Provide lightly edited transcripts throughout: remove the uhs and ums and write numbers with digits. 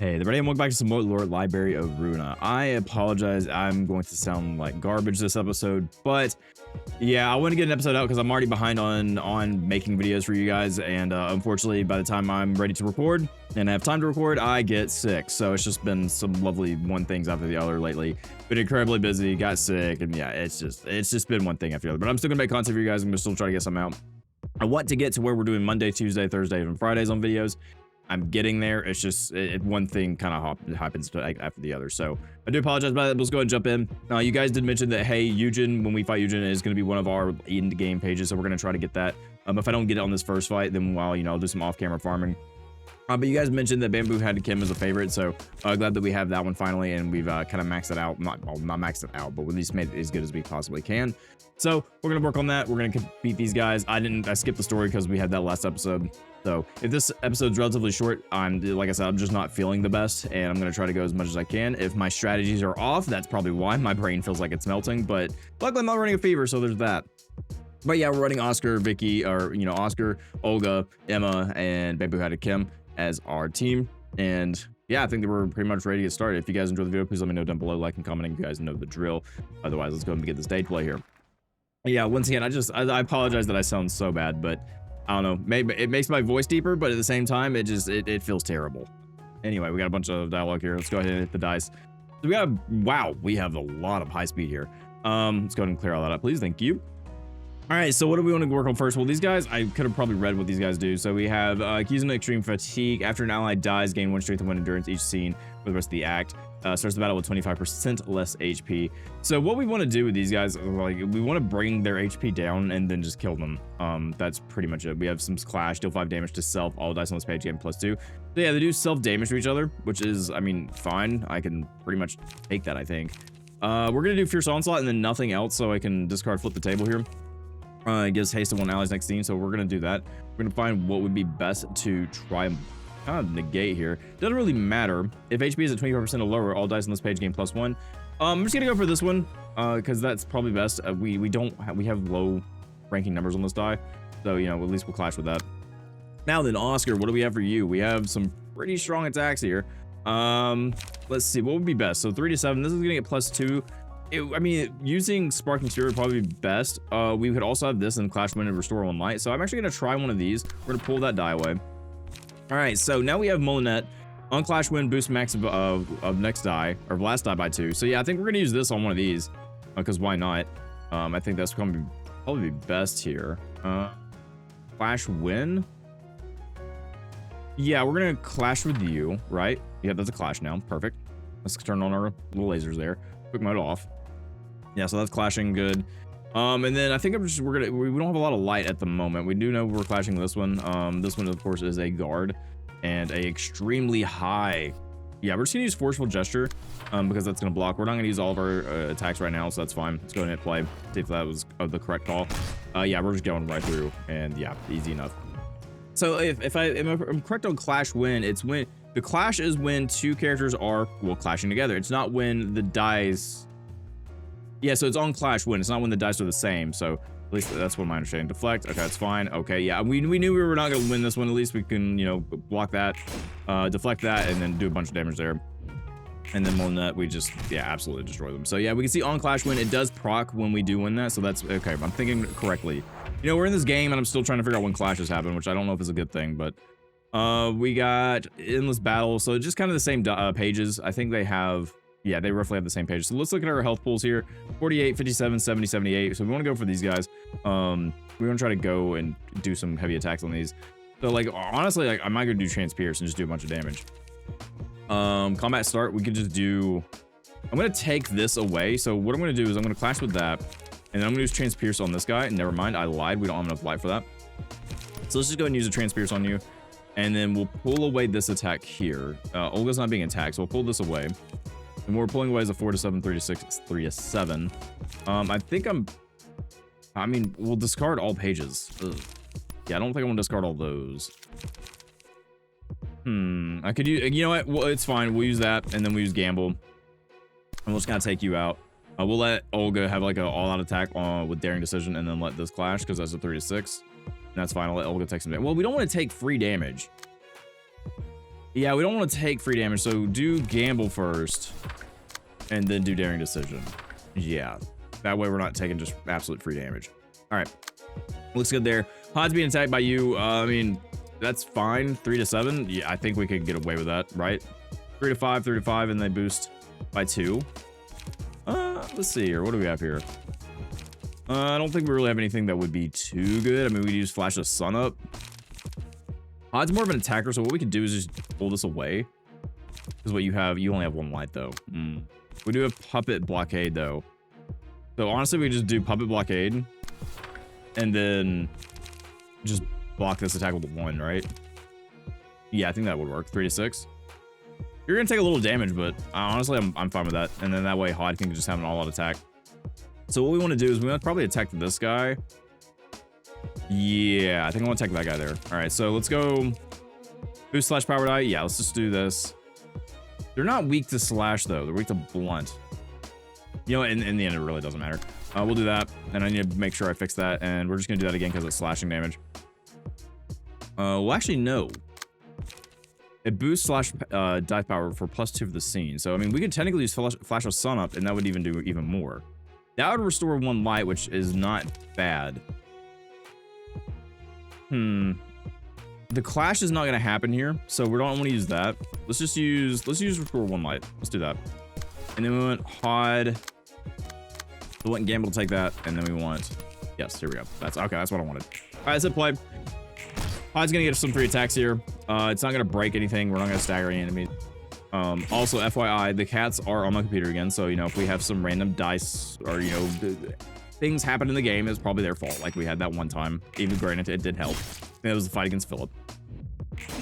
Hey everybody, and welcome back to some more Lord Library of Ruina. I apologize, I'm going to sound like garbage this episode, but yeah, I want to get an episode out because I'm already behind on making videos for you guys, and unfortunately, by the time I'm ready to record and have time to record, I get sick. So it's just been some lovely one things after the other lately. Been incredibly busy, got sick, and yeah, it's just been one thing after the other. But I'm still gonna make content for you guys. I'm gonna still try to get some out. I want to get to where we're doing Monday, Tuesday, Thursday, and Fridays on videos. I'm getting there. It's just one thing kind of happens after the other. So I do apologize about that. Let's go ahead and jump in. You guys did mention that, hey, Yujin, when we fight Yujin, is going to be one of our end game pages. So we're going to try to get that. If I don't get it on this first fight, then I'll do some off-camera farming. But you guys mentioned that Bamboo had Kim as a favorite, so glad that we have that one finally, and we've kind of maxed it out. Not maxed it out, but at least made it as good as we possibly can. So we're gonna work on that. We're gonna beat these guys. I skipped the story because we had that last episode. So if this episode's relatively short, like I said, I'm just not feeling the best, and I'm gonna try to go as much as I can. If my strategies are off, that's probably why my brain feels like it's melting. But luckily, I'm not running a fever, so there's that. But yeah, we're running Oscar, Vicky, or Oscar, Olga, Emma, and Bamboo had Kim as our team. And yeah, I think that we're pretty much ready to get started. If you guys enjoyed the video, please let me know down below, like and commenting. You guys know the drill. Otherwise, let's go ahead and get the stage play here. Yeah, once again, I apologize that I sound so bad, but I don't know, maybe it makes my voice deeper, but at the same time, it feels terrible. Anyway, we got a bunch of dialogue here. Let's go ahead and hit the dice. So we have a lot of high speed here. Let's go ahead and clear all that up, please. Thank you. All right, so what do we want to work on first? Well, these guys, I could have probably read what these guys do. So we have accused of extreme fatigue. After an ally dies, gain 1 strength and 1 endurance each scene for the rest of the act. Starts the battle with 25% less HP. So what we want to do with these guys, like, we want to bring their HP down and then just kill them. That's pretty much it. We have some clash, deal 5 damage to self. All dice on this page gain +2. So yeah, they do self damage to each other, which is, I mean, fine. I can pretty much take that, I think. We're gonna do fierce onslaught and then nothing else, so I can discard flip the table here. It gives haste to 1 ally's next scene, so we're gonna do that. We're gonna find what would be best to try and kind of negate here. Doesn't really matter if HP is at 25% or lower. All dice on this page gain +1. I'm just gonna go for this one because that's probably best. We have low ranking numbers on this die, so at least we'll clash with that. Now then, Oscar, what do we have for you? We have some pretty strong attacks here. Let's see, what would be best? So 3 to 7. This is gonna get +2. I mean, using Sparking Sphere would probably be best. We could also have this and Clash Wind and Restore One Light. So I'm actually going to try one of these. We're going to pull that die away. All right, so now we have Molinet. On Clash Wind, boost max of next die, or last die by 2. So yeah, I think we're going to use this on one of these, because why not? I think that's going to probably be best here. Clash Wind? Yeah, we're going to clash with you, right? Yeah, that's a clash now. Perfect. Let's turn on our little lasers there. Quick mode off. Yeah, so that's clashing good. And then I think we don't have a lot of light at the moment. We do know we're clashing this one. This one, of course, is a guard and a extremely high. Yeah, we're just gonna use forceful gesture because that's gonna block. We're not gonna use all of our attacks right now, so that's fine. Let's go ahead and hit play. See if that was the correct call. Yeah, we're just going right through, and yeah, easy enough. So if I'm correct on Clash Win, it's when the clash is when 2 characters are clashing together. It's not when the dice. Yeah, so it's on Clash Win. It's not when the dice are the same. So at least that's what my understanding. Deflect. Okay, that's fine. Okay, yeah, we knew we were not going to win this one. At least we can, block that, deflect that, and then do a bunch of damage there. And then Molinet, we just, yeah, absolutely destroy them. So yeah, we can see on Clash Win, it does proc when we do win that. So that's okay. I'm thinking correctly. We're in this game, and I'm still trying to figure out when clashes happen, which I don't know if it's a good thing, but we got Endless Battle. So just kind of the same pages. I think they have. Yeah, they roughly have the same page. So let's look at our health pools here. 48, 57, 70, 78. So we want to go for these guys. We want to try to go and do some heavy attacks on these. So like, honestly, like I might go do Transpierce and just do a bunch of damage. Combat start, we could just do. I'm going to take this away. So what I'm going to do is I'm going to clash with that. And then I'm going to use Transpierce on this guy. Never mind, I lied. We don't have enough light for that. So let's just go ahead and use a Transpierce on you. And then we'll pull away this attack here. Olga's not being attacked, so we'll pull this away. And we're pulling away as a 4 to 7, 3 to 6, 3 to 7. I mean, we'll discard all pages. Ugh. Yeah, I don't think I want to discard all those. I could use, you know what? Well, it's fine. We'll use that, and then we use Gamble. And we'll just kind of take you out. We'll let Olga have like an all-out attack with Daring Decision, and then let this clash, because that's a 3 to 6. And that's fine. I'll let Olga take some damage. Well, we don't want to take free damage. Yeah, we don't want to take free damage, so do gamble first, and then do daring decision. Yeah, that way we're not taking just absolute free damage. All right, looks good there. Hod's being attacked by you. I mean, that's fine. 3 to 7. Yeah, I think we could get away with that, right? 3 to 5, 3 to 5, and they boost by 2. Let's see here. What do we have here? I don't think we really have anything that would be too good. I mean, we could use Flash the Sun up. Hod's more of an attacker, so what we could do is just pull this away. Because what you have, you only have 1 light, though. We do have Puppet Blockade, though. So honestly, we just do Puppet Blockade. And then just block this attack with 1, right? Yeah, I think that would work. 3 to 6. You're going to take a little damage, but honestly, I'm fine with that. And then that way, Hod can just have an all-out attack. So what we want to do is we want to probably attack this guy. Yeah, I think I want to attack that guy there. All right, so let's go boost slash power die. Yeah, let's just do this. They're not weak to slash, though. They're weak to blunt. You know, in the end, it really doesn't matter. We'll do that, and I need to make sure I fix that, and we're just going to do that again because it's slashing damage. Well, actually, no. It boosts slash dive power for +2 for the scene. So, I mean, we could technically use Flash of Sun up, and that would even do even more. That would restore 1 light, which is not bad. The clash is not going to happen here, so we don't want to use that. Let's use restore 1 light. Let's do that. And then we want Hod. We want Gamble to take that, and then we want, yes, here we go. That's okay. That's what I wanted. All right, let's hit play. Hod's gonna get some free attacks here. It's not gonna break anything. We're not gonna stagger any enemies. Also, FYI, the cats are on my computer again, so you know if we have some random dice or you know things happen in the game, it's probably their fault. Like we had that one time. Even granted, it did help. It was the fight against Philip.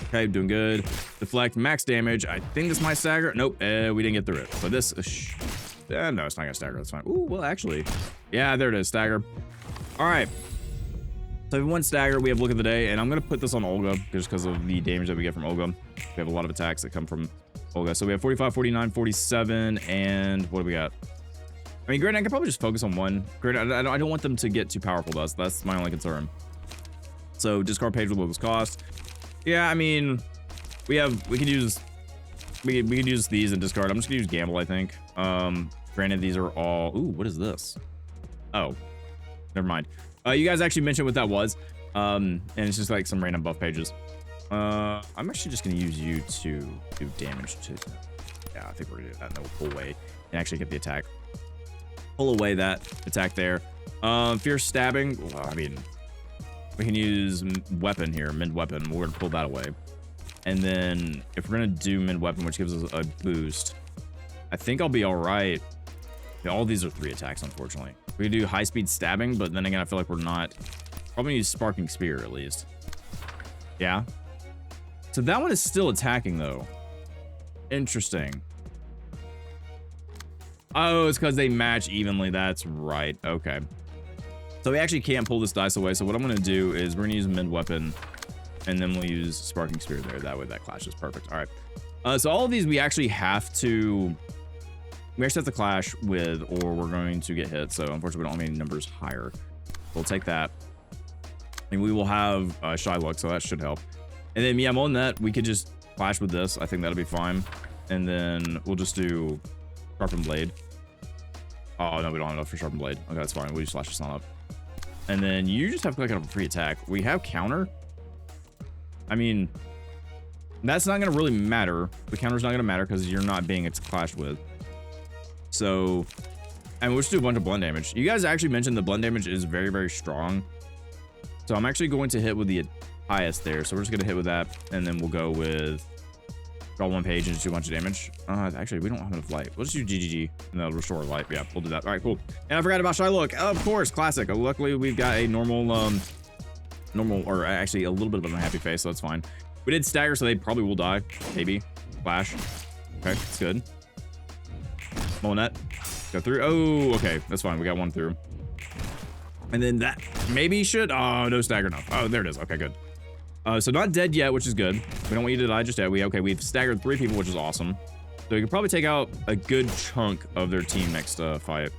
Okay, doing good. Deflect, max damage. I think this might stagger. Nope, we didn't get through it. But this, no, it's not gonna stagger. That's fine. Ooh, well, actually, yeah, there it is. Stagger. All right. So if we want stagger, we have look of the day, and I'm gonna put this on Olga just because of the damage that we get from Olga. We have a lot of attacks that come from Olga. So we have 45, 49, 47, and what do we got? I mean, granted, I could probably just focus on 1. Granted, I don't want them to get too powerful to us. That's my only concern. So discard page with lowest cost. Yeah, I mean, we could use these and discard. I'm just gonna use gamble, I think. Granted, these are all. Ooh, what is this? Oh, never mind. You guys actually mentioned what that was. And it's just like some random buff pages. I'm actually just gonna use you to do damage to. Yeah, I think we're gonna do that. And then we'll pull away and actually get the attack. Pull away that attack there. Fierce stabbing. Well, I mean, we can use weapon here, mid weapon. We're gonna pull that away. And then if we're gonna do mid weapon, which gives us a boost, I think I'll be all right. Yeah, all these are 3 attacks, unfortunately. We can do high speed stabbing, but then again, I feel like we're not. Probably use sparking spear at least. Yeah. So that one is still attacking though. Interesting. Oh, it's because they match evenly. That's right. Okay. So we actually can't pull this dice away. So what I'm going to do is we're going to use mid weapon, and then we'll use sparking spear there. That way that clash is perfect. All right. So all of these we actually have to. We actually have to clash with, or we're going to get hit. So unfortunately, we don't have any numbers higher. We'll take that. And we will have shy luck, so that should help. And then, yeah, on that, we could just clash with this. I think that'll be fine. And then we'll just do sharpen blade. Oh, no, we don't have enough for sharpen blade. Okay, that's fine. We just slash this on up. And then you just have like a free attack. We have counter. I mean, that's not going to really matter. The counter's not going to matter because you're not being clashed with. So, and we'll just do a bunch of blend damage. You guys actually mentioned the blend damage is very, very strong. So I'm actually going to hit with the highest there. So we're just going to hit with that. And then we'll go with draw 1 page and just do a bunch of damage. Actually, we don't have enough light. We'll just do GGG and that'll restore light. Yeah, we'll do that. All right, cool. And I forgot about Shy Look. Of course, classic. Luckily, we've got a normal, or actually a little bit of an unhappy face. So that's fine. We did stagger, so they probably will die. Maybe. Flash. Okay, that's good. Monet. Go through. Oh, okay. That's fine. We got 1 through. And then that maybe should. Oh, no stagger enough. Oh, there it is. Okay, good. So not dead yet, which is good. We don't want you to die just yet. We've staggered 3 people, which is awesome. So we could probably take out a good chunk of their team next fight.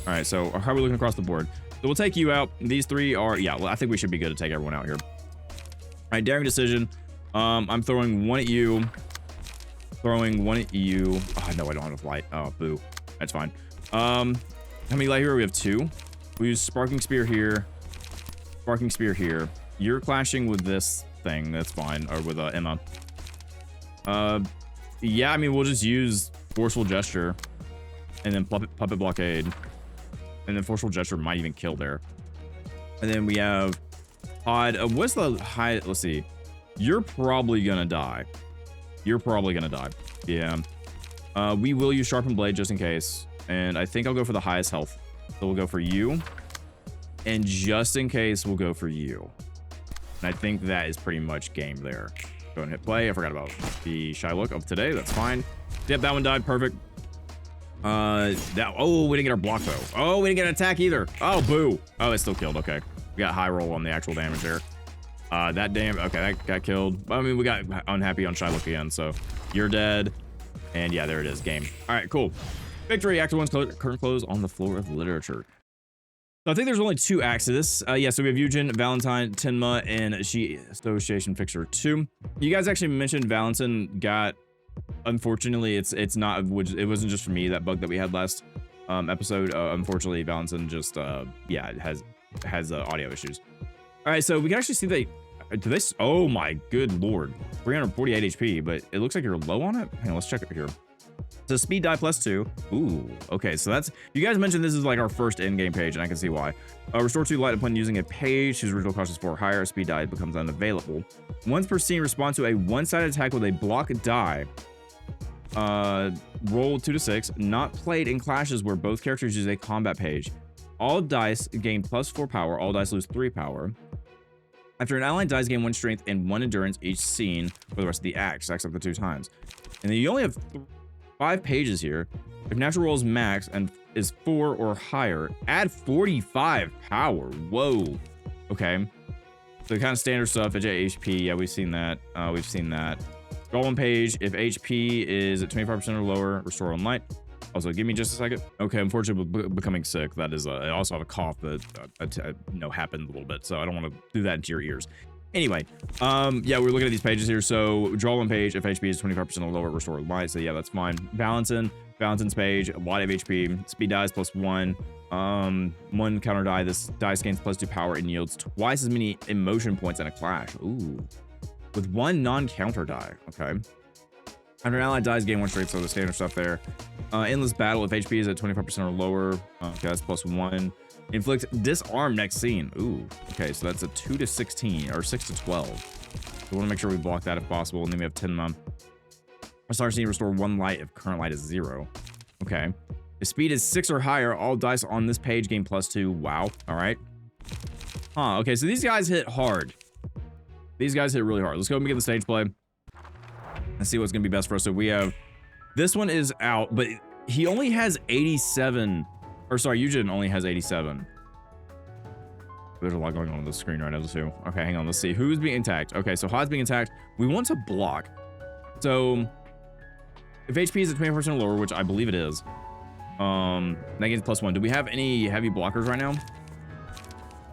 All right, so how are we looking across the board? So we'll take you out. These 3 are, yeah, well, I think we should be good to take everyone out here. All right, daring decision. I'm throwing one at you. Throwing one at you. Oh, no, I don't have a light. Oh, boo. That's fine. How many light here? We have 2. We use Sparking Spear here. Sparking Spear here. You're clashing with this thing. That's fine. Or with Emma. Yeah, I mean, we'll just use Forceful Gesture. And then Puppet Blockade. And then Forceful Gesture might even kill there. And then we have Pod. What's the high? Let's see. You're probably gonna die. You're probably gonna die. Yeah. We will use Sharpened Blade just in case. And I think I'll go for the highest health. So we'll go for you. And just in case, we'll go for you. And I think that is pretty much game there. Go and hit play. I forgot about the shy look of today. That's fine. Yep, that one died. Perfect. Oh, we didn't get our block though. Oh, we didn't get an attack either. Oh, boo. Oh, it still killed. Okay. We got high roll on the actual damage there. Okay, that got killed. I mean, we got unhappy on shy look again. So you're dead. And yeah, there it is. Game. All right, cool. Victory. Act 1's current close on the floor of literature. So I think there's only 2 acts to this. Yeah, so we have Yujin, Valentine, Tenma, and She Association Fixer 2. You guys actually mentioned Valentine got, unfortunately, it wasn't just for me, that bug that we had last episode. Unfortunately, Valentine just, yeah, it has audio issues. All right, so we can actually see that, oh my good lord, 348 HP, but it looks like you're low on it. Hang on, let's check it here. So speed die +2. Ooh, okay, so that's, you guys mentioned this is like our first in-game page, and I can see why. Restore 2 light upon using a page whose original cost is 4 or higher. Speed die becomes unavailable. Once per scene, respond to a one-sided attack with a block die. Roll 2 to 6. Not played in clashes where both characters use a combat page. All dice gain +4 power. All dice lose 3 power. After an ally dies, gain 1 strength and 1 endurance each scene for the rest of the act. Stacks up to 2 times. And then you only have 5 pages here. If natural roll is max and is 4 or higher, add 45 power. Whoa. Okay. So kind of standard stuff. At HP. Yeah, we've seen that. Draw 1 page. If HP is at 25% or lower, restore 1 light. Also, give me just a second. Okay, unfortunately, becoming sick. That is, I also have a cough that happened a little bit, so I don't want to do that into your ears. Anyway, yeah, we're looking at these pages here. So draw 1 page. If HP is 25% or lower, restore 1 light. So yeah, that's fine. Valentine's page, a lot of HP. Speed dies +1. 1 counter die. This dice gains +2 power and yields twice as many emotion points in a clash. Ooh. With 1 non-counter die. Okay. After an ally dies, gain 1 strength, so the standard stuff there. Endless battle. If HP is at 25% or lower, okay, that's +1. Inflict disarm next scene. Ooh. Okay, so that's a 2 to 16 or 6 to 12. So we want to make sure we block that if possible. And then we have 10 mum. Start scene, restore 1 light if current light is 0. Okay. If speed is 6 or higher, all dice on this page gain +2. Wow. All right. Huh. Okay, so these guys hit hard. These guys hit really hard. Let's go and begin the stage play. And see what's gonna be best for us. So we have, this one is out, but he only has 87, or sorry, Yujin only has 87. There's a lot going on the screen right now too. Okay, hang on, let's see who's being attacked. Okay, so Hod's being attacked. We want to block. So if HP is at 20% or lower, which I believe it is, that gains +1. Do we have any heavy blockers right now?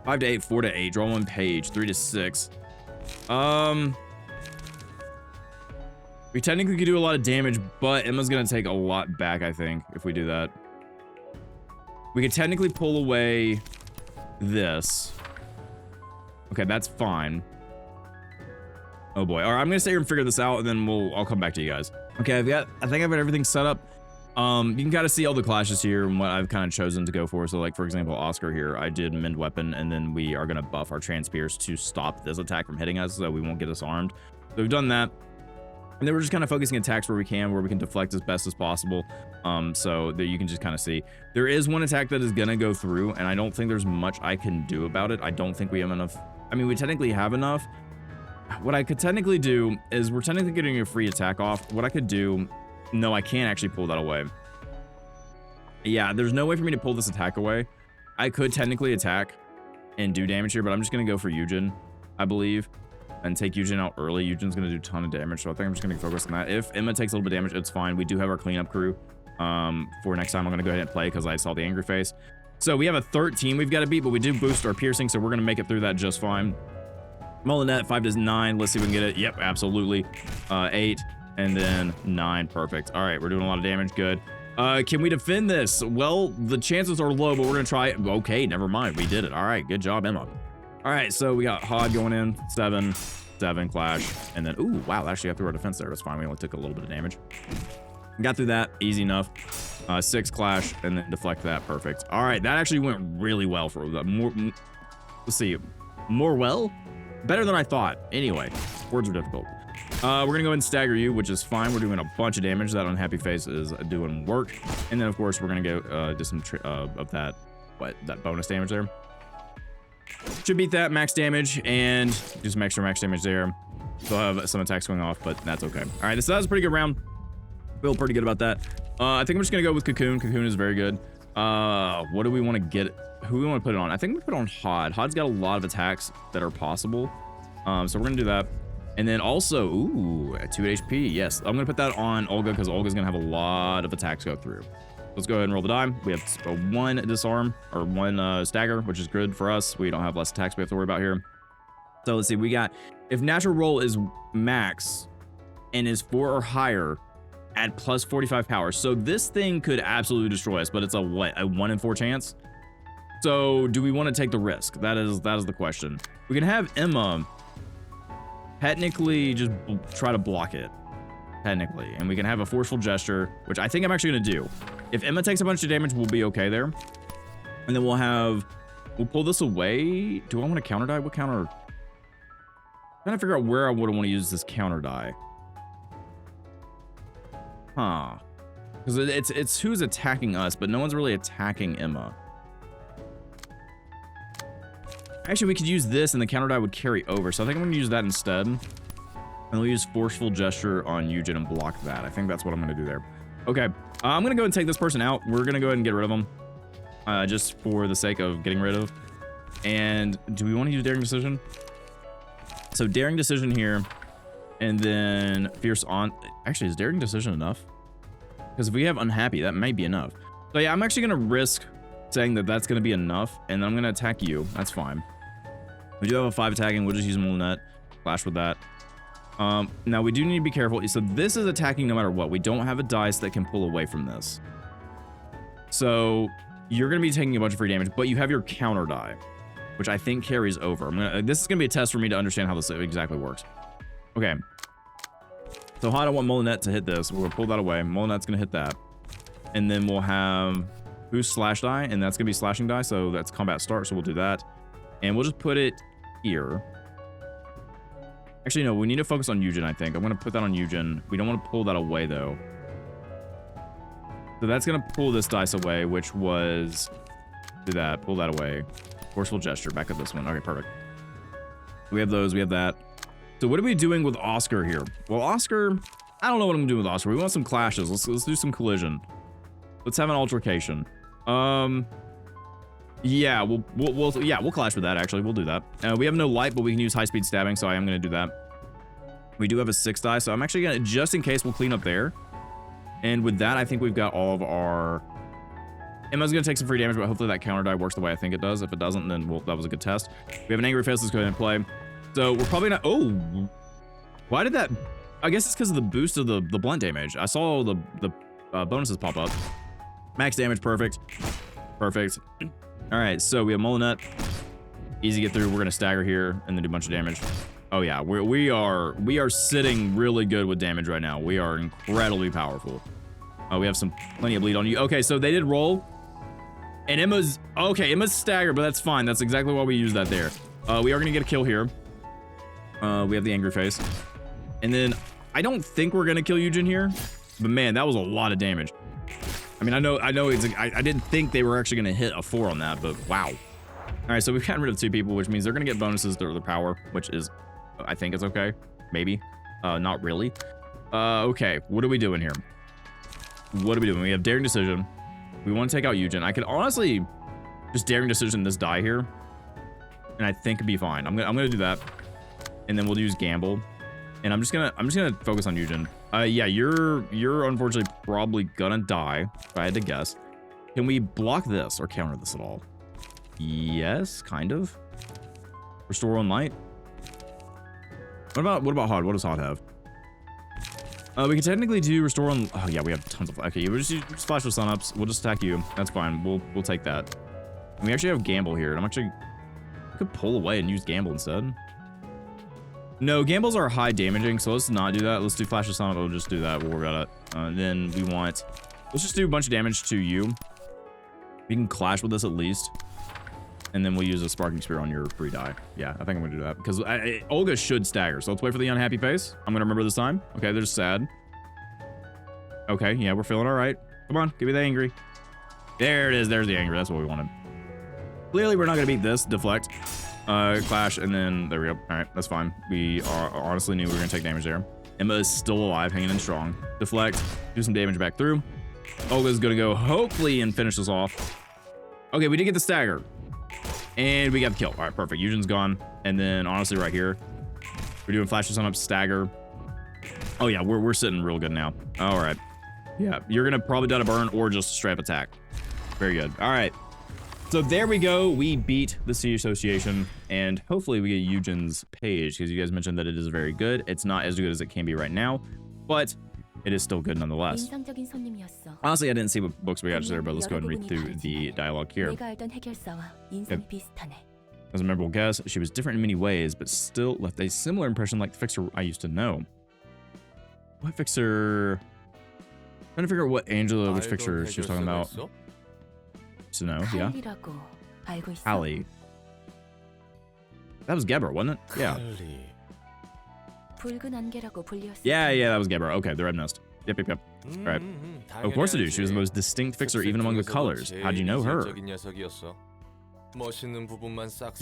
5 to 8, 4 to 8, draw 1 page, 3 to 6. We technically could do a lot of damage, but Emma's gonna take a lot back, I think, if we do that. We could technically pull away this. Okay, that's fine. Oh boy. All right, I'm gonna stay here and figure this out, and then I'll come back to you guys. Okay, I think I've got everything set up. You can kind of see all the clashes here and what I've kind of chosen to go for. So like, for example, Oscar here, I did Mend Weapon, and then we are gonna buff our Transpears to stop this attack from hitting us, so we won't get disarmed. So we've done that. And then we're just kind of focusing attacks where we can deflect as best as possible. So that you can just kind of see. There is one attack that is gonna go through, and I don't think there's much I can do about it. I don't think we have enough. I mean, we technically have enough. What I could technically do is, we're technically getting a free attack off. What I could do, no, I can't actually pull that away. Yeah, there's no way for me to pull this attack away. I could technically attack and do damage here, but I'm just gonna go for Yujin, I believe. And take Yujin out early. Yujin's gonna do a ton of damage, so I think I'm just gonna focus on that. If Emma takes a little bit of damage, it's fine. We do have our cleanup crew. For next time, I'm gonna go ahead and play because I saw the angry face. So we have a 13 we've got to beat, but we do boost our piercing, so we're gonna make it through that just fine. Molinet, 5 to 9. Let's see if we can get it. Yep, absolutely. 8 and then 9. Perfect. All right, we're doing a lot of damage. Good. Can we defend this? Well, the chances are low, but we're gonna try it. Okay, never mind. We did it. All right, good job, Emma. All right, so we got Hod going in. 7 clash, and then ooh, wow, actually got through our defense there. That's fine. We only took a little bit of damage. Got through that, easy enough. 6 clash, and then deflect that. Perfect. All right, that actually went really well for that. Let's see, more well, better than I thought. Anyway, words are difficult. We're gonna go ahead and stagger you, which is fine. We're doing a bunch of damage. That unhappy face is doing work, and then of course we're gonna go do some of that bonus damage there. Should beat that max damage and do some extra max damage there. Still have some attacks going off, but that's okay. All right, so that was a pretty good round. Feel pretty good about that. I think I'm just gonna go with Cocoon. Cocoon is very good. What do we want to get? Who do we want to put it on? I think we put it on Hod. Hod's got a lot of attacks that are possible. So we're gonna do that. And then also, ooh, at 2 HP. Yes, I'm gonna put that on Olga because Olga's gonna have a lot of attacks go through. Let's go ahead and roll the die. We have a 1 disarm or 1 stagger, which is good for us. We don't have less attacks we have to worry about here. So let's see. We got, if natural roll is max and is 4 or higher, add plus 45 power. So this thing could absolutely destroy us, but it's a what? A 1 in 4 chance. So do we want to take the risk? That is the question. We can have Emma technically just try to block it. Technically, and we can have a forceful gesture, which I think I'm actually gonna do. If Emma takes a bunch of damage, we'll be okay there. And then we'll pull this away. Do I want to counter die? What counter? I'm trying to figure out where I would want to use this counter die. Huh? Because it's who's attacking us, but no one's really attacking Emma. Actually, we could use this, and the counter die would carry over. So I think I'm gonna use that instead. And we'll use forceful gesture on Yujin and block that. I think that's what I'm gonna do there. Okay, I'm gonna go ahead and take this person out. We're gonna go ahead and get rid of them, just for the sake of getting rid of. And do we want to use Daring Decision? So Daring Decision here, and then Fierce on. Actually, is Daring Decision enough? Because if we have Unhappy, that might be enough. So yeah, I'm actually gonna risk saying that that's gonna be enough, and I'm gonna attack you. That's fine. We do have a 5 attacking. We'll just use Molinet. Clash with that. Now we do need to be careful. So this is attacking no matter what. We don't have a dice that can pull away from this. So you're going to be taking a bunch of free damage, but you have your counter die, which I think carries over. This is going to be a test for me to understand how this exactly works. Okay. So I don't want Molinet to hit this. We're going to pull that away. Molinet's going to hit that. And then we'll have boost slash die, and that's going to be slashing die. So that's combat start. So we'll do that. And we'll just put it here. Actually, no, we need to focus on Yujin, I think. I'm going to put that on Yujin. We don't want to pull that away, though. So that's going to pull this dice away, which was... Do that. Pull that away. Forceful gesture. Back up this one. Okay, perfect. We have those. We have that. So what are we doing with Oscar here? Well, Oscar... I don't know what I'm doing with Oscar. We want some clashes. Let's do some collision. Let's have an altercation. Yeah, we'll clash with that, actually. We'll do that. We have no light, but we can use high-speed stabbing, so I am going to do that. We do have a 6 die, so I'm actually going to, just in case, we'll clean up there. And with that, I think we've got all of our... Emma's going to take some free damage, but hopefully that counter die works the way I think it does. If it doesn't, then that was a good test. We have an angry face. Let's go ahead and play. So we're probably not... Oh! Why did that... I guess it's because of the boost of the blunt damage. I saw the bonuses pop up. Max damage, perfect. Perfect. All right, so we have Molinet. Easy to get through. We're gonna stagger here and then do a bunch of damage. Oh yeah, we are sitting really good with damage right now. We are incredibly powerful. We have plenty of bleed on you. Okay, so they did roll, and Emma's staggered, but that's fine. That's exactly why we use that there. We are gonna get a kill here. We have the angry face, and then I don't think we're gonna kill Yujin here, but man, that was a lot of damage. I mean, I know I didn't think they were actually going to hit a 4 on that, but wow. All right, so we've gotten rid of 2 people, which means they're going to get bonuses to their power, which is, I think it's okay. Maybe. Not really. Okay, what are we doing here? What are we doing? We have Daring Decision. We want to take out Yujin. I could honestly just Daring Decision this die here, and I think it'd be fine. I'm gonna do that, and then we'll use Gamble. And I'm just gonna focus on Yujin. Yeah, you're unfortunately probably gonna die, if I had to guess. Can we block this or counter this at all? Yes, kind of. Restore 1 light. What about Hod? What does Hod have? We can technically do restore on. Oh yeah, we have tons of. Okay, we'll just flash with sun-ups. We'll just attack you. That's fine. We'll take that. And we actually have Gamble here. I'm actually could pull away and use Gamble instead. No, Gambles are high damaging, so let's not do that. Let's do flash with sun-up. We'll just do that. We'll worry about it. Then we want. Let's just do a bunch of damage to you. We can clash with this at least. And then we'll use a Sparking Spear on your free die. Yeah, I think I'm gonna do that because Olga should stagger. So let's wait for the unhappy face. I'm gonna remember this time. Okay, they're just sad. Okay, yeah, we're feeling all right. Come on, give me the angry. There it is. There's the angry. That's what we wanted. Clearly, we're not gonna beat this. Deflect, clash, and then there we go. All right, that's fine. We honestly knew we were gonna take damage there. Emma is still alive, hanging in strong. Deflect, do some damage back through. Olga's gonna go hopefully and finish this off. Okay, we did get the stagger. And we got the kill. All right, perfect. Yujin's gone. And then honestly right here, we're doing flashes on up, stagger. Oh yeah, we're sitting real good now. All right. Yeah, you're gonna probably die to burn or just straight up attack. Very good. All right. So there we go. We beat the Sea Association, and hopefully we get Yujin's page because you guys mentioned that it is very good. It's not as good as it can be right now, but it is still good nonetheless. Honestly, I didn't see what books we got there, but let's go ahead and read through the dialogue here. As a memorable guest, she was different in many ways, but still left a similar impression like the fixer I used to know. What fixer? I'm trying to figure out what Angela, which fixer she was talking about. So no, yeah. Ali. That was Gebra, wasn't it? Yeah. Yeah, that was Gebra. Okay, the red nest. Yep. All right. Of course I do. She was the most distinct fixer even among the colors. How'd you know her? She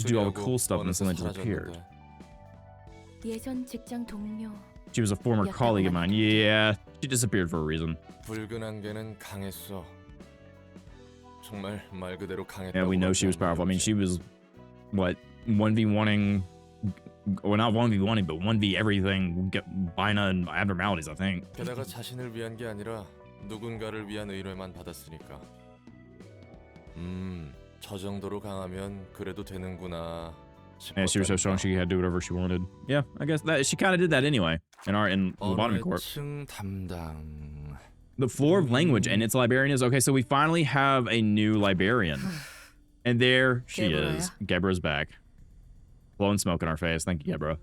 do all the cool stuff and suddenly disappeared. She was a former colleague of mine. Yeah, she disappeared for a reason. Yeah, we know she was powerful. I mean, she was, what, 1v1ing, well, not 1v1ing, but 1v everything, Bina and abnormalities, I think. Yeah, she was so strong she had to do whatever she wanted. Yeah, I guess that she kind of did that anyway in Lobotomy Corp. The floor of language and its librarian is okay. So we finally have a new librarian, and there she is. Gebra's back, blowing smoke in our face. Thank you, Gebra.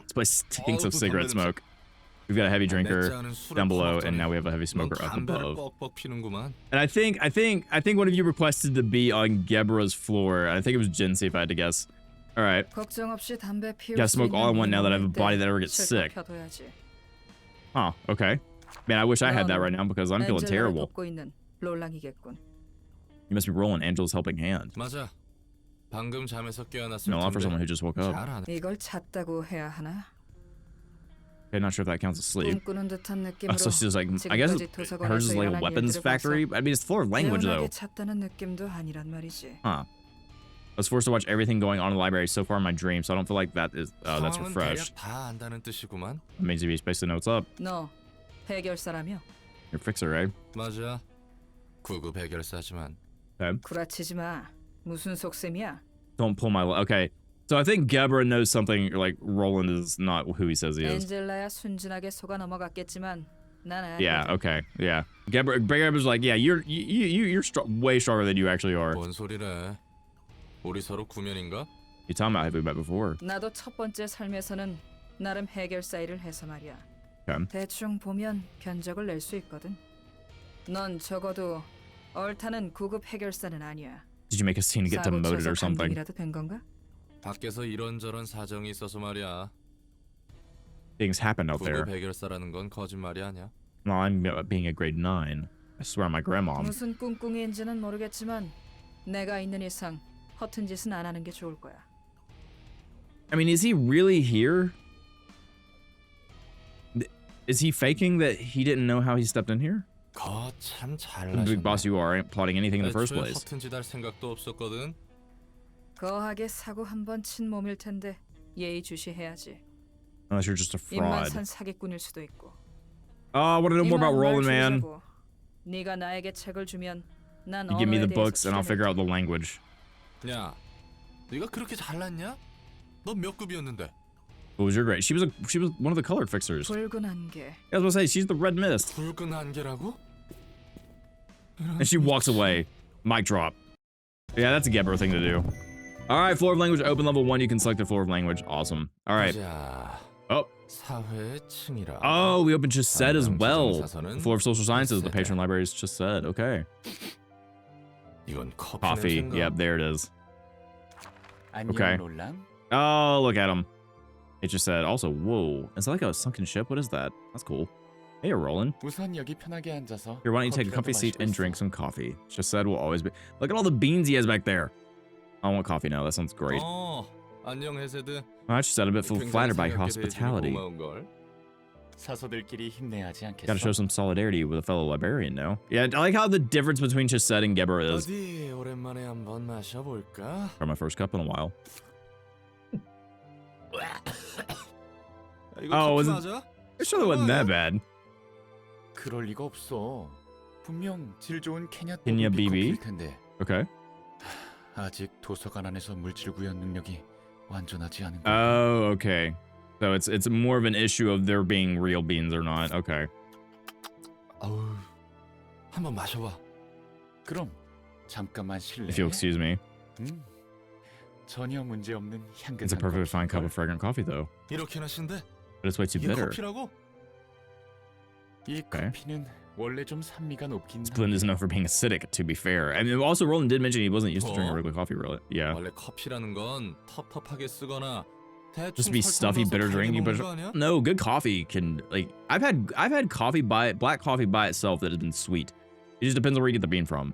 This place stinks of cigarette smoke. We've got a heavy drinker down below, and now we have a heavy smoker up above. And I think one of you requested to be on Gebra's floor. I think it was Jinsi, if I had to guess. All right. Gotta smoke all I want now that I have a body that never gets sick. Huh. Okay. Man, I wish I had that right now because I'm feeling terrible. You must be rolling Angela's helping hand. No, not for someone who just woke up. Okay, not sure if that counts as sleep. So she's like, I guess hers is like a weapons factory. I mean, it's full of language though. Huh. I was forced to watch everything going on in the library so far in my dream, so I don't feel like that is that's refreshed. That means you basically know what's up. No. You're a fixer, right? 맞아. 구급 해결사지만. Okay. Don't pull my okay. So I think Gebra knows something like Roland is not who he says he is. Yeah, okay. Yeah. Gebra's like, yeah, you're way stronger than you actually are. You talking about have we met before? 나도 첫 번째 삶에서는 나름 해결사 일을 해서 말이야. 대충 보면 견적을 낼 수 있거든. 넌 적어도 얼타는 구급 해결사는 아니야. Did you make a scene to get demoted or something? 밖에서 이런저런 사정이 있어서 말이야. Things happened out there. 구급 해결사라는 건 거짓말이 아니야. No, I'm being a grade 9. I swear on my grandma. 무슨 꿍꿍이인지는 모르겠지만 내가 있는 이상 허튼 짓은 안 하는 게 좋을 거야. I mean, is he really here? Is he faking that he didn't know how he stepped in here? The big boss you are ain't plotting anything in the first place. 거하게 사고 한번 친 몸일 텐데 예의 주시해야지. Unless you're just a fraud. 사기꾼일 수도 있고. Oh, I want to know more about Roland, man. 네가 나에게 책을 주면 난 You give me the books and I'll figure out the language. 야, 네가 그렇게 잘났냐? 너 몇 급이었는데? What was your grade? She was one of the color fixers. 붉은 안개. I was gonna say she's the red mist. 붉은 안개라고? And she walks away. Mic drop. Yeah, that's a Gebro thing to do. All right, floor of language, open level 1. You can select the floor of language. Awesome. All right. Oh. Oh, we opened just said as well. Floor of social sciences, the patron libraries just said. Okay. Coffee. Yep, there it is. Okay. Oh, look at him. It just said also, whoa. Is that like a sunken ship? What is that? That's cool. Hey, Roland. Here, why don't you take a comfy seat and drink some coffee? Just said will always be. Look at all the beans he has back there. I want coffee now. That sounds great. Oh, I just said a bit flattered by your hospitality. Gotta show some solidarity with a fellow librarian now. Yeah, I like how the difference between Chesed and Gebra is. For my first cup in a while. Oh, it sure wasn't that bad. Kenya BB? Okay. Oh, okay. So it's more of an issue of there being real beans or not. Okay. If you'll excuse me. It's a perfectly fine cup of fragrant coffee, though. But it's way too bitter. Okay. This blend is known for being acidic, to be fair. I mean, also, Roland did mention he wasn't used to drinking regular coffee, really. Yeah. Just to be stuffy, bitter drink. No, good coffee can, like, I've had coffee black coffee by itself that has been sweet. It just depends on where you get the bean from.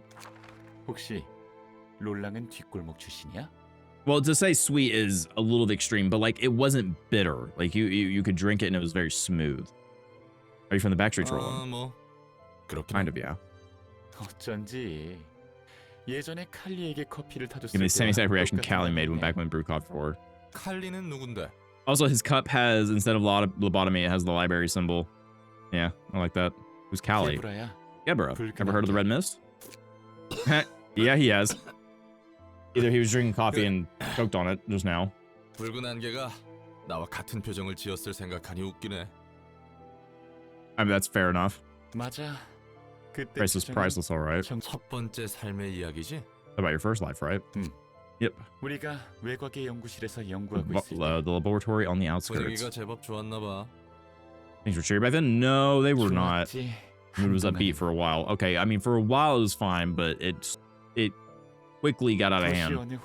Well, to say sweet is a little extreme, but like it wasn't bitter. Like you could drink it and it was very smooth. Are you from the backstreets, Roland? Kind of, yeah. Give me the same exact reaction Callie made back when brewed coffee for her. Also, his cup has, instead of lobotomy, it has the library symbol. Yeah, I like that. Who's Callie? Gebra. Ever heard of the Red Mist? Yeah, he has. Either he was drinking coffee and choked on it just now. I mean, that's fair enough. Priceless, all right. How about your first life, right? Yep. The laboratory on the outskirts. Things were cheery back then? No, they were not. It was upbeat for a while. Okay, I mean, for a while it was fine, but it quickly got out of hand. Okay.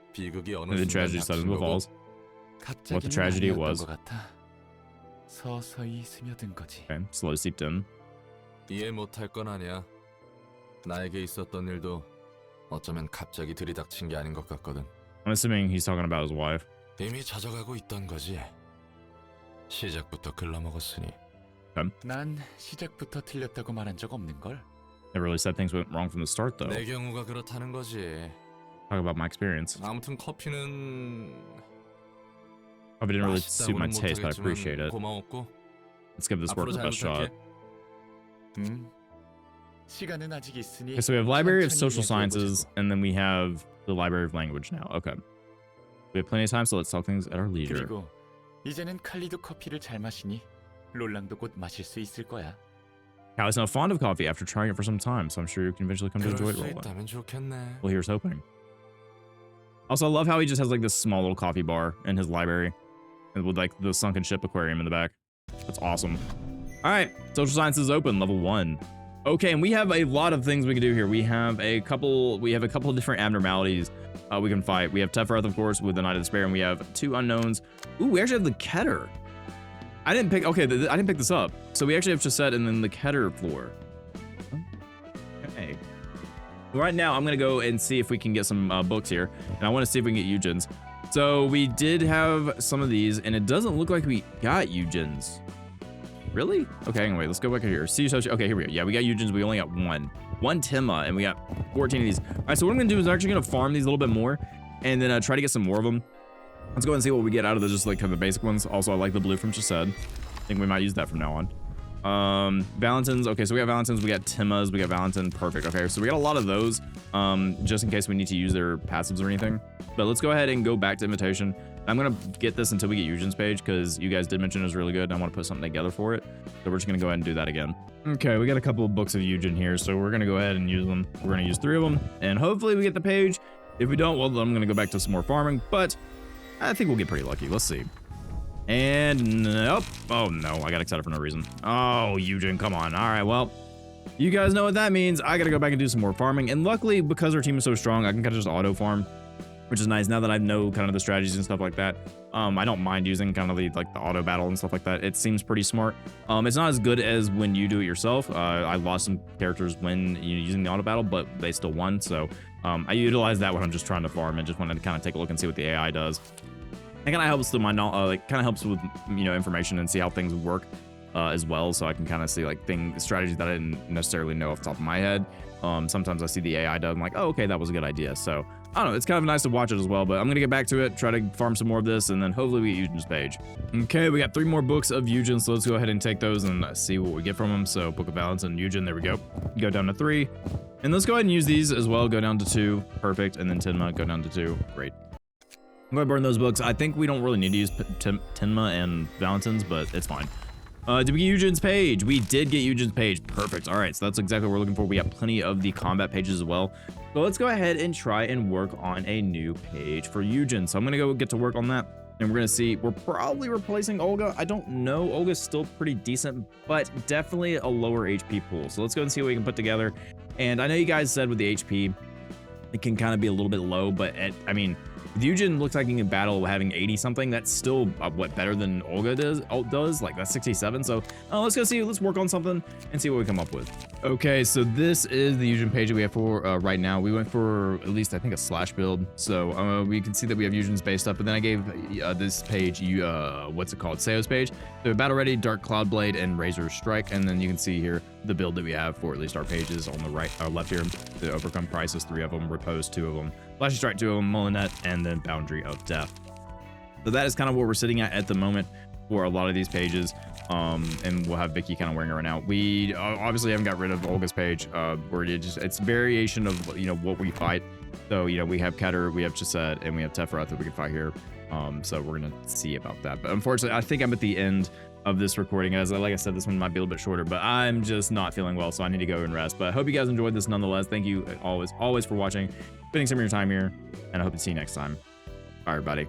And the tragedy suddenly revolves. What the tragedy was. Okay, slowly seeped in. I'm assuming he's talking about his wife. Never really said things went wrong from the start, though. Talk about my experience. Probably didn't really suit my taste, but I appreciate it. Let's give this work the best shot. Okay, so we have Library of Social Sciences, and then we have the Library of Language now. Okay. We have plenty of time, so let's talk things at our leisure. Callie's not fond of coffee after trying it for some time, so I'm sure you can eventually come to enjoy it, Roland. Well, here's hoping. Also, I love how he just has like this small little coffee bar in his library, and with like the sunken ship aquarium in the back. That's awesome. All right, social sciences open, level 1. Okay, and we have a lot of things we can do here. We have a couple of different abnormalities we can fight. We have Tefrath, of course, with the Knight of Despair, and we have 2 unknowns. Ooh, we actually have the Keter. I didn't pick this up. So we actually have Chesed and then the Keter floor. Okay. Right now, I'm gonna go and see if we can get some books here, and I want to see if we can get Yujin's. So we did have some of these, and it doesn't look like we got Yujin's. Really? Okay, anyway, let's go back here. See, okay, here we go. Yeah, we got Yujin's. We only got one Timma, and we got 14 of these. All right, so what I'm gonna do is I'm actually gonna farm these a little bit more, and then try to get some more of them. Let's go and see what we get out of the just like kind of the basic ones. Also, I like the blue from Chesed. I think we might use that from now on. Valentins. Okay, so we got Valentins, we got Timmas, we got Valentin. Perfect. Okay, so we got a lot of those, just in case we need to use their passives or anything. But let's go ahead and go back to invitation. I'm gonna get this until we get Yujin's page, because you guys did mention it was really good and I want to put something together for it. So we're just gonna go ahead and do that again. Okay, we got a couple of books of Yujin here, so we're gonna go ahead and use them. We're gonna use 3 of them, and hopefully we get the page. If we don't, well, I'm gonna go back to some more farming, but I think we'll get pretty lucky. Let's see. And nope. Oh no, I got excited for no reason. Oh, Yujin, come on. All right, well, you guys know what that means. I gotta go back and do some more farming, and luckily, because our team is so strong, I can kind of just auto farm, which is nice now that I know kind of the strategies and stuff like that. I don't mind using kind of the auto battle and stuff like that. It seems pretty smart. It's not as good as when you do it yourself. I lost some characters when using the auto battle, but they still won. So I utilize that when I'm just trying to farm and just wanted to kind of take a look and see what the AI does. It kind of helps with my kind of helps with information and see how things work as well. So I can kind of see strategies that I didn't necessarily know off the top of my head. Sometimes I see the AI do, I'm like, oh, okay, that was a good idea. So I don't know, it's kind of nice to watch it as well, but I'm gonna get back to it, try to farm some more of this, and then hopefully we get Yujin's page. Okay, we got 3 more books of Yujin, so let's go ahead and take those and see what we get from them. So Book of Balance and Yujin, there we go. Go down to 3. And let's go ahead and use these as well, go down to 2, perfect, and then Tenma, go down to 2, great. I'm gonna burn those books. I think we don't really need to use Tenma and Valentins, but it's fine. Did we get Yujin's page? We did get Yujin's page. Perfect. All right, so that's exactly what we're looking for. We got plenty of the combat pages as well. So let's go ahead and try and work on a new page for Yujin. So I'm gonna go get to work on that, and we're gonna see. We're probably replacing Olga. I don't know. Olga's still pretty decent, but definitely a lower HP pool. So let's go and see what we can put together. And I know you guys said with the HP, it can kind of be a little bit low, but I mean, Yujin looks like he can battle having 80 something. That's still what better than Olga does. Like that's 67. So let's go see. Let's work on something and see what we come up with. Okay, so this is the Yujin page that we have for right now. We went for at least I think a slash build. So we can see that we have Yujin's base stuff. But then I gave this page what's it called? Seo's page. So Battle Ready, Dark Cloud Blade, and Razor Strike. And then you can see here the build that we have for at least our pages on the right left here. To overcome crisis, 3 of them, repose 2 of them, Flashing Strike 2 of them, Molinet, and then Boundary of Death. So that is kind of what we're sitting at the moment for a lot of these pages. And we'll have Vicky kind of wearing it right now. We obviously haven't got rid of Olga's page, where it's variation of what we fight. So we have Keter, we have Chesed, and we have Teferath that we can fight here. So we're gonna see about that. But unfortunately, I think I'm at the end of this recording. As like I said, this one might be a little bit shorter, but I'm just not feeling well, so I need to go and rest. But I hope you guys enjoyed this nonetheless. Thank you always for watching, spending some of your time here, and I hope to see you next time. Bye, everybody.